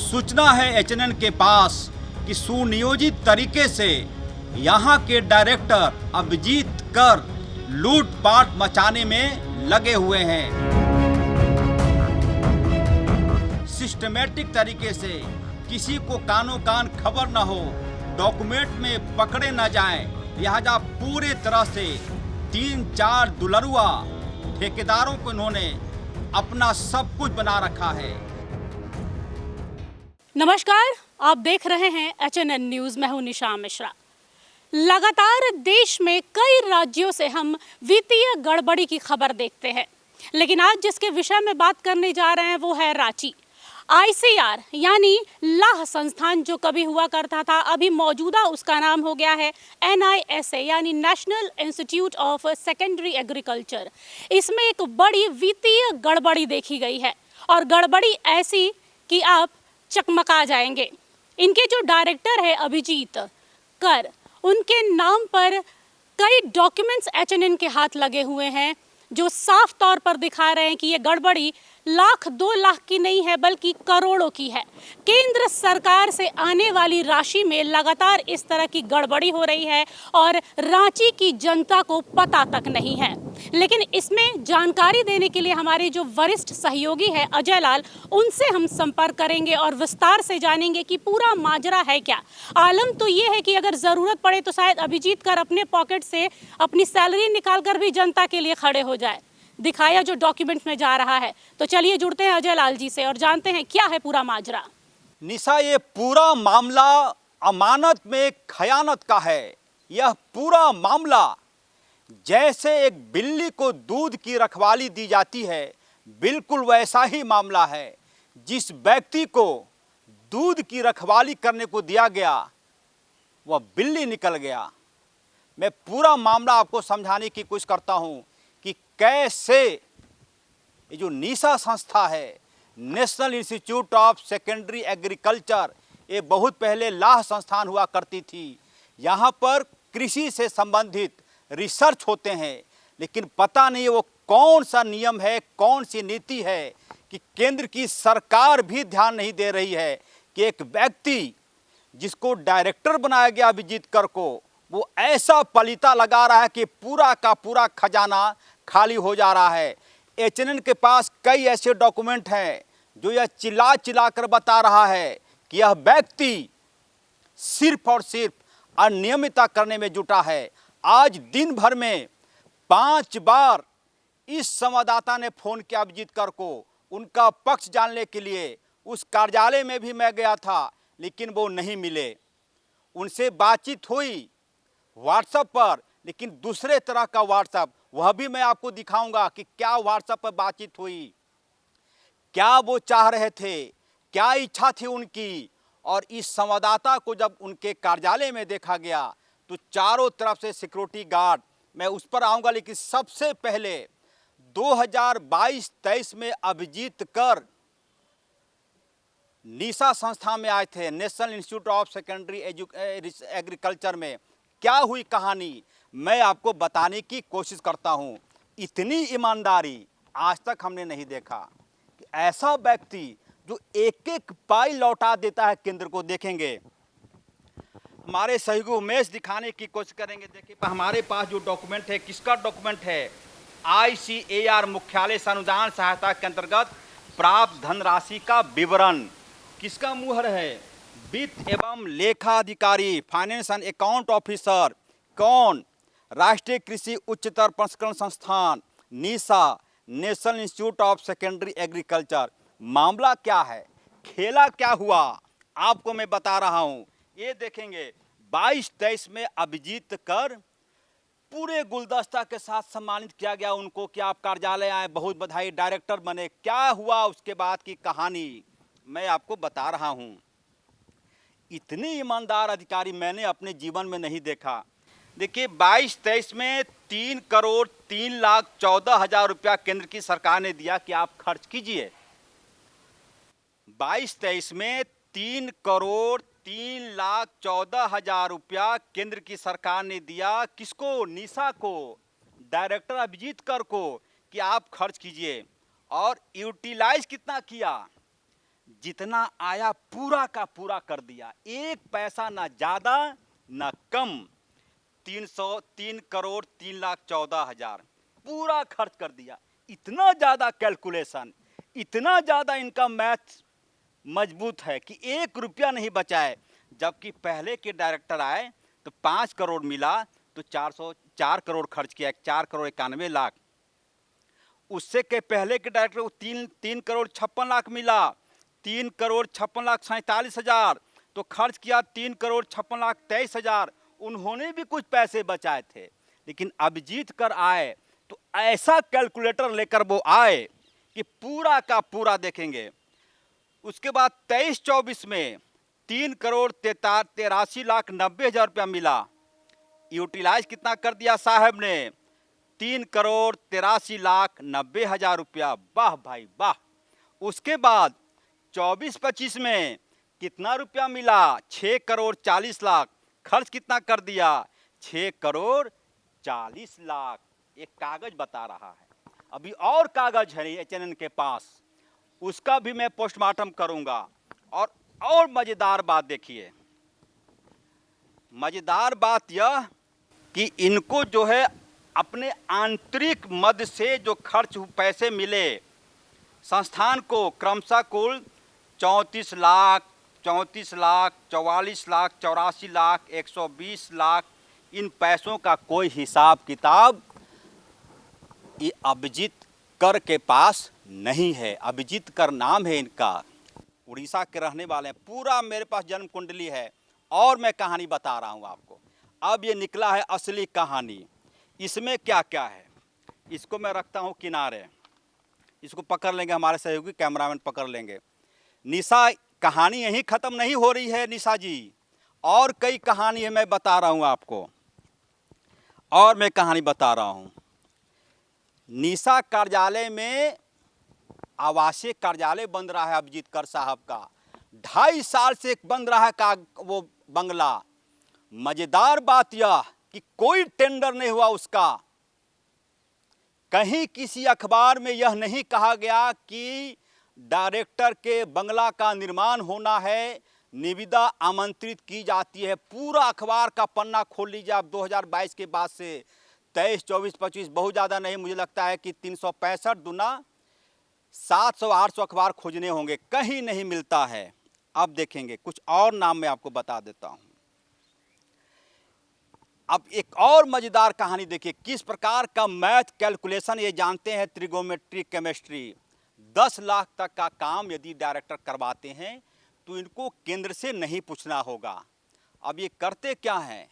सूचना है एचएनएन के पास कि सुनियोजित तरीके से यहाँ के डायरेक्टर अभिजीत कर लूटपाट मचाने में लगे हुए हैं। सिस्टमेटिक तरीके से किसी को कानो कान खबर न हो, डॉक्यूमेंट में पकड़े न जाएं, लिहाजा पूरे तरह से 3-4 दुलरुआ ठेकेदारों को इन्होंने अपना सब कुछ बना रखा है। नमस्कार, आप देख रहे हैं एचएनएन न्यूज़। मैं हूं निशा मिश्रा। लगातार देश में कई राज्यों से हम वित्तीय गड़बड़ी की खबर देखते हैं, लेकिन आज जिसके विषय में बात करने जा रहे हैं वो है रांची। आईसीआर यानी लाह संस्थान जो कभी हुआ करता था, अभी मौजूदा उसका नाम हो गया है NISA यानी national institute of secondary agriculture. इसमें एक बड़ी वित्तीय गड़बड़ी देखी गई है और गड़बड़ी ऐसी कि आप चकमका जाएंगे। इनके जो डायरेक्टर है अभिजीत कर, उनके नाम पर कई डॉक्यूमेंट्स एचएनएन के हाथ लगे हुए हैं जो साफ तौर पर दिखा रहे हैं कि ये गड़बड़ी लाख 2 लाख की नहीं है बल्कि करोड़ों की है। केंद्र सरकार से आने वाली राशि में लगातार इस तरह की गड़बड़ी हो रही है और रांची की जनता को पता तक नहीं है। लेकिन इसमें जानकारी देने के लिए हमारे जो वरिष्ठ सहयोगी है अजय लाल, उनसे हम संपर्क करेंगे और विस्तार से जानेंगे कि पूरा माजरा है क्या। आलम तो ये है कि अगर ज़रूरत पड़े तो शायद अभिजीत कर अपने पॉकेट से अपनी सैलरी निकाल कर भी जनता के लिए खड़े हो जाए, दिखाया जो डॉक्यूमेंट में जा रहा है। तो चलिए जुड़ते हैं अजय लाल जी से और जानते हैं क्या है पूरा माजरा। निशा, ये पूरा मामला अमानत में खयानत का है। यह पूरा मामला जैसे एक बिल्ली को दूध की रखवाली दी जाती है, बिल्कुल वैसा ही मामला है। जिस व्यक्ति को दूध की रखवाली करने को दिया गया वह बिल्ली निकल गया। मैं पूरा मामला आपको समझाने की कोशिश करता हूं कि कैसे ये जो नीसा संस्था है, national institute of secondary agriculture, ये बहुत पहले लाह संस्थान हुआ करती थी। यहाँ पर कृषि से संबंधित रिसर्च होते हैं, लेकिन पता नहीं वो कौन सा नियम है, कौन सी नीति है कि केंद्र की सरकार भी ध्यान नहीं दे रही है कि एक व्यक्ति जिसको डायरेक्टर बनाया गया अभिजीत कर को, वो ऐसा पलीता लगा रहा है कि पूरा का पूरा खजाना खाली हो जा रहा है। एचएनएन के पास कई ऐसे डॉक्यूमेंट हैं जो यह चिल्ला चिल्ला कर बता रहा है कि यह व्यक्ति सिर्फ और सिर्फ अनियमितता करने में जुटा है। आज दिन भर में 5 बार इस संवाददाता ने फोन किया अभिजीत कर को, उनका पक्ष जानने के लिए। उस कार्यालय में भी मैं गया था, लेकिन वो नहीं मिले। उनसे बातचीत हुई व्हाट्सएप पर, लेकिन दूसरे तरह का व्हाट्सएप, वह भी मैं आपको दिखाऊंगा कि क्या व्हाट्सएप पर बातचीत हुई, क्या वो चाह रहे थे, क्या इच्छा थी उनकी। और इस संवाददाता को जब उनके कार्यालय में देखा गया तो चारों तरफ से सिक्योरिटी गार्ड, मैं उस पर आऊंगा, लेकिन सबसे पहले 2022-23 में अभिजीत कर नीसा संस्था में आए थे, national institute of secondary agriculture में। क्या हुई कहानी मैं आपको बताने की कोशिश करता हूं। इतनी ईमानदारी आज तक हमने नहीं देखा कि ऐसा व्यक्ति जो एक एक पाई लौटा देता है केंद्र को। देखेंगे, हमारे सहयोगी उमेश दिखाने की कोशिश करेंगे। देखिए हमारे पास जो डॉक्यूमेंट है, किसका डॉक्यूमेंट है? ICAR मुख्यालय से अनुदान सहायता के अंतर्गत प्राप्त धनराशि का विवरण। किसका मुहर है? वित्त एवं लेखा अधिकारी, फाइनेंस एंड अकाउंट ऑफिसर। कौन? राष्ट्रीय कृषि उच्चतर प्रसंस्करण संस्थान NISA, national institute of secondary agriculture. मामला क्या है, खेला क्या हुआ, आपको मैं बता रहा हूं। ये देखेंगे 22-23 में अभिजीत कर पूरे गुलदस्ता के साथ सम्मानित किया गया उनको कि आप कार्यालय आए, बहुत बधाई, डायरेक्टर बने। क्या हुआ उसके बाद की कहानी मैं आपको बता रहा हूं। इतनी ईमानदार अधिकारी मैंने अपने जीवन में नहीं देखा। देखिए 22-23 में 3,03,14,000 रुपया केंद्र की सरकार ने दिया कि आप खर्च कीजिए। 22-23 में 3,03,14,000 रुपया केंद्र की सरकार ने दिया। किसको? नीसा को, डायरेक्टर अभिजीत कर को, कि आप खर्च कीजिए। और यूटिलाइज कितना किया? जितना आया पूरा का पूरा कर दिया, एक पैसा ना ज़्यादा ना कम। 303,03,14,000 पूरा खर्च कर दिया। इतना ज़्यादा कैलकुलेशन, इतना ज़्यादा इनका मैथ मजबूत है कि 1 रुपया नहीं बचाए। जबकि पहले के डायरेक्टर आए तो 5 करोड़ मिला तो 4 करोड़ खर्च किया, 4,91,00,000। उससे के पहले के डायरेक्टर को 3,56,00,000 मिला, 3,56,47,000 तो खर्च किया 3,56,23,000। उन्होंने भी कुछ पैसे बचाए थे। लेकिन अभिजीत कर आए तो ऐसा कैलकुलेटर लेकर वो आए कि पूरा का पूरा देखेंगे। उसके बाद 23-24 में 3,83,90,000 रुपया मिला। यूटिलाइज कितना कर दिया साहब ने? 3,83,90,000 रुपया। वाह भाई वाह। उसके बाद 24-25 में कितना रुपया मिला? 6,40,00,000। खर्च कितना कर दिया? 6,40,00,000। एक कागज बता रहा है। अभी और कागज है एचएनएन के पास, उसका भी मैं पोस्टमार्टम करूंगा। और मजेदार बात देखिए, मजेदार बात यह कि इनको जो है अपने आंतरिक मद से जो खर्च पैसे मिले संस्थान को, क्रमशः कुल 34 लाख, 44 लाख, 84 लाख, 120 लाख, इन पैसों का कोई हिसाब किताब ये अभिजीत कर के पास नहीं है। अभिजीत कर नाम है इनका, उड़ीसा के रहने वाले हैं। पूरा मेरे पास जन्म कुंडली है और मैं कहानी बता रहा हूँ आपको। अब ये निकला है असली कहानी। इसमें क्या क्या है, इसको मैं रखता हूँ किनारे, इसको पकड़ लेंगे, हमारे सहयोगी कैमरामैन पकड़ लेंगे। निशा, कहानी यहीं ख़त्म नहीं हो रही है निशा जी, और कई कहानी है, मैं बता रहा हूँ आपको, और मैं कहानी बता रहा हूँ। निशा कार्यालय में आवासीय कार्यालय बन रहा है अभिजीत कर साहब का। 2.5 साल से बन रहा है का वो बंगला। मजेदार बात यह कि कोई टेंडर नहीं हुआ उसका। कहीं किसी अखबार में यह नहीं कहा गया कि डायरेक्टर के बंगला का निर्माण होना है, निविदा आमंत्रित की जाती है। पूरा अखबार का पन्ना खोल लीजिए आप 2022 के बाद से, 23, 24, 25, बहुत ज़्यादा नहीं, मुझे लगता है कि 365 दुना 700-800 अखबार खोजने होंगे, कहीं नहीं मिलता है। अब देखेंगे कुछ और नाम मैं आपको बता देता हूँ। अब एक और मजेदार कहानी देखिए, किस प्रकार का मैथ कैलकुलेशन ये जानते हैं, ट्रिगोमेट्री, केमिस्ट्री। 10 लाख तक का काम यदि डायरेक्टर करवाते हैं तो इनको केंद्र से नहीं पूछना होगा। अब ये करते क्या हैं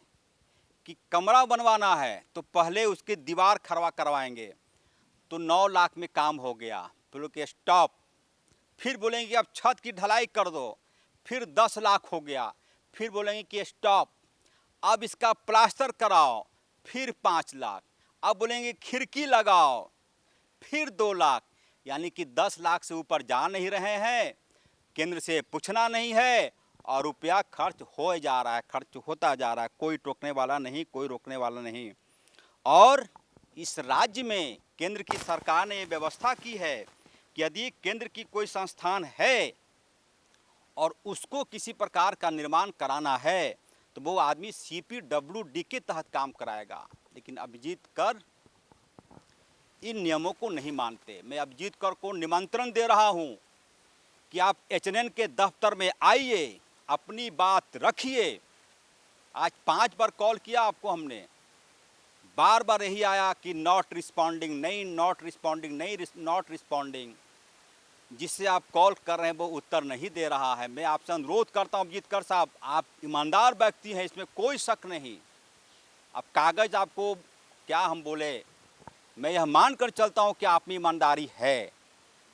कि कमरा बनवाना है तो पहले उसकी दीवार खड़वा करवाएंगे तो 9 लाख में काम हो गया, फिर कि स्टॉप। फिर बोलेंगे कि अब छत की ढलाई कर दो, फिर 10 लाख हो गया, फिर बोलेंगे कि स्टॉप। अब इसका प्लास्टर कराओ, फिर 5 लाख। अब बोलेंगे खिड़की लगाओ, फिर 2 लाख। यानी कि 10 लाख से ऊपर जा नहीं रहे हैं, केंद्र से पूछना नहीं है और रुपया खर्च हो जा रहा है, खर्च होता जा रहा है। कोई टोकने वाला नहीं, कोई रोकने वाला नहीं। और इस राज्य में केंद्र की सरकार ने ये व्यवस्था की है कि यदि केंद्र की कोई संस्थान है और उसको किसी प्रकार का निर्माण कराना है तो वो आदमी CPWD के तहत काम कराएगा। लेकिन अभिजीत कर इन नियमों को नहीं मानते। मैं अभिजीत कर को निमंत्रण दे रहा हूं कि आप HNN के दफ्तर में आइए, अपनी बात रखिए। आज 5 बार कॉल किया आपको हमने, बार बार यही आया कि नॉट रिस्पॉन्डिंग, नहीं नॉट रिस्पॉन्डिंग, नहीं नॉट रिस्पॉन्डिंग। जिससे आप कॉल कर रहे हैं वो उत्तर नहीं दे रहा है। मैं आपसे अनुरोध करता हूं अभिजीत कर साहब, आप ईमानदार व्यक्ति हैं, इसमें कोई शक नहीं। अब कागज आपको क्या हम बोले, मैं यह मानकर चलता हूं कि आप में ईमानदारी है।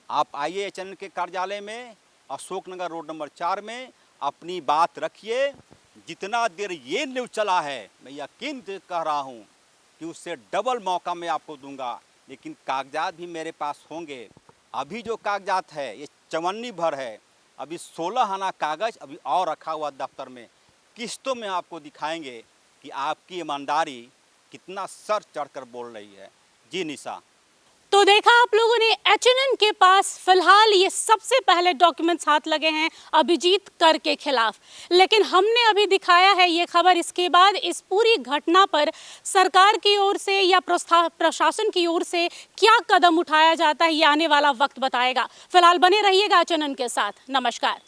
आप आइए HNN के कार्यालय में, अशोकनगर रोड नंबर 4 में, अपनी बात रखिए। जितना देर ये न्यूज़ चला है, मैं यकीन से कह रहा हूँ कि उससे डबल मौका मैं आपको दूंगा। लेकिन कागजात भी मेरे पास होंगे। अभी जो कागजात है ये चवन्नी भर है, अभी 16 आना कागज अभी और रखा हुआ दफ्तर में। किस्तों में आपको दिखाएंगे कि आपकी ईमानदारी कितना सर चढ़कर बोल रही है। जी निशा। तो देखा आप लोगों ने, एचएनएन के पास फिलहाल ये सबसे पहले डॉक्यूमेंट्स हाथ लगे हैं अभिजीत कर के खिलाफ। लेकिन हमने अभी दिखाया है ये खबर, इसके बाद इस पूरी घटना पर सरकार की ओर से या प्रशासन की ओर से क्या कदम उठाया जाता है, ये आने वाला वक्त बताएगा। फिलहाल बने रहिएगा एचएनएन के साथ। नमस्कार।